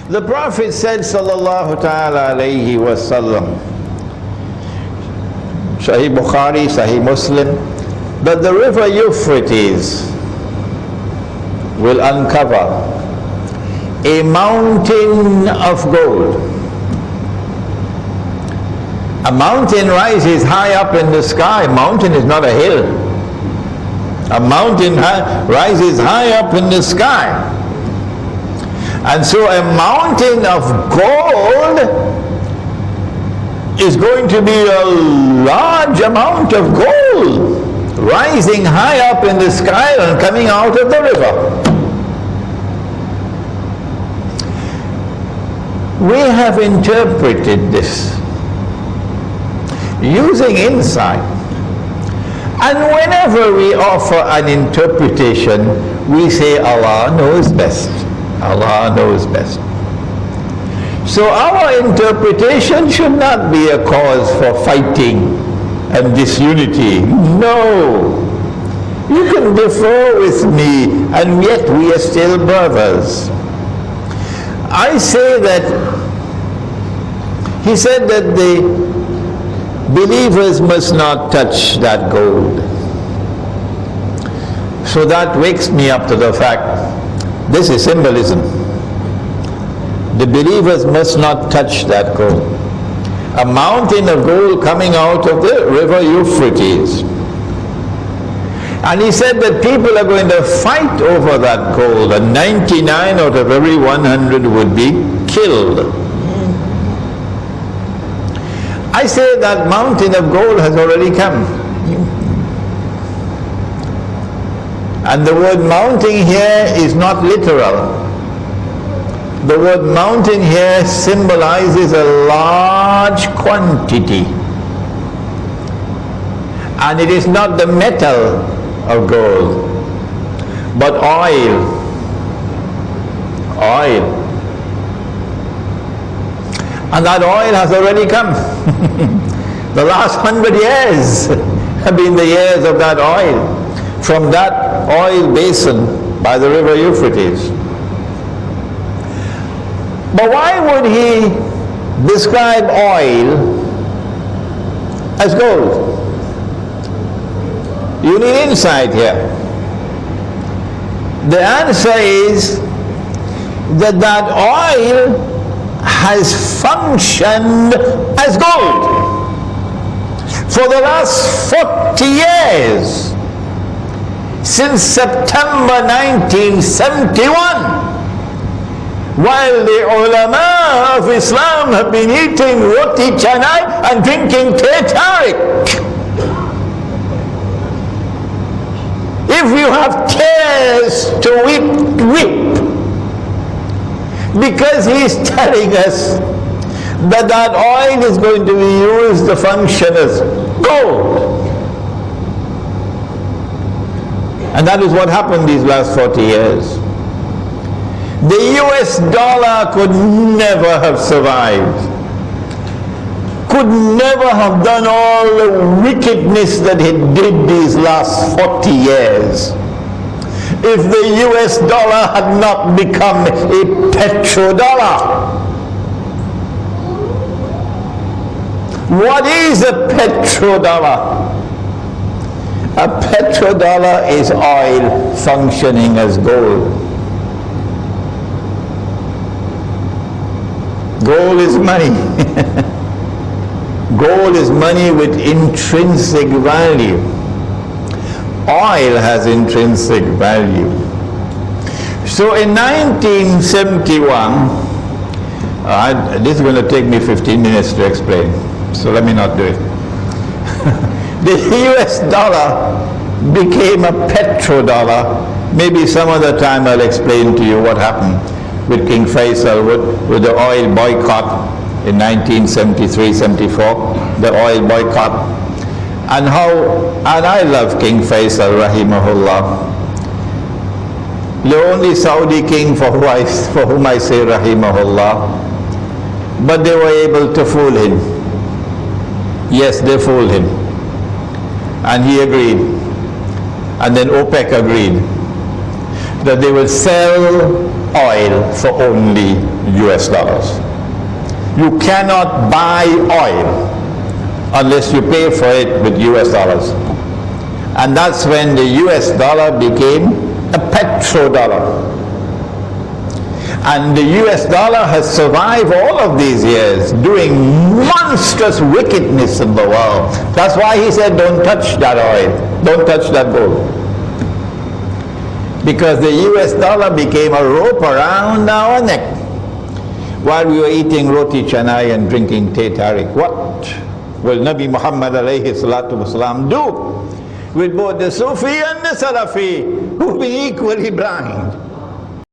The Prophet said, sallallahu ta'ala alayhi wa sallam, Sahih Bukhari, Sahih Muslim, that the river Euphrates will uncover a mountain of gold. A mountain rises high up in the sky. A mountain is not a hill. A mountain rises high up in the sky. And so a mountain of gold is going to be a large amount of gold rising high up in the sky and coming out of the river. We have interpreted this using insight. And whenever we offer an interpretation, we say Allah knows best. Allah knows best. So our interpretation should not be a cause for fighting and disunity. No. You can differ with me, and yet we are still brothers. I say that, he said that the believers must not touch that gold. So that wakes me up to the fact, this is symbolism. The believers must not touch that gold. A mountain of gold coming out of the river Euphrates. And he said that people are going to fight over that gold, and 99 out of every 100 would be killed. I say that mountain of gold has already come. And the word mountain here is not literal. The word mountain here symbolizes a large quantity. And it is not the metal of gold, but oil. Oil. And that oil has already come. The last 100 years have been the years of that oil, from that oil basin by the river Euphrates. But why would he describe oil as gold? You need insight here. The answer is that that oil has functioned as gold for the last 40 years, since September 1971, while the ulama of Islam have been eating roti canai and drinking teh tarik. If you have tears to weep, weep. Because he is telling us that that oil is going to be used to function as gold. And that is what happened these last 40 years. The US dollar could never have survived, could never have done all the wickedness that it did these last 40 years if the US dollar had not become a petrodollar. What is a petrodollar? A petrodollar is oil functioning as gold. Gold is money. Gold is money with intrinsic value. Oil has intrinsic value. So in 1971, this is going to take me 15 minutes to explain, so let me not do it. The US dollar became a petrodollar. Maybe some other time I'll explain to you what happened with King Faisal with the oil boycott in 1973-74, the oil boycott. And I love King Faisal rahimahullah, the only Saudi king for whom I say rahimahullah. But they were able to fool him. Yes, they fooled him. And he agreed. And then OPEC agreed that they will sell oil for only US dollars. You cannot buy oil unless you pay for it with US dollars. And that's when the US dollar became a petrodollar. And the US dollar has survived all of these years doing monstrous wickedness in the world. That's why he said, don't touch that oil, don't touch that gold. Because the US dollar became a rope around our neck while we were eating roti canai and drinking teh tarik. What will Nabi Muhammad alayhi salatu wasalam do with both the Sufi and the Salafi, who've been equally blind?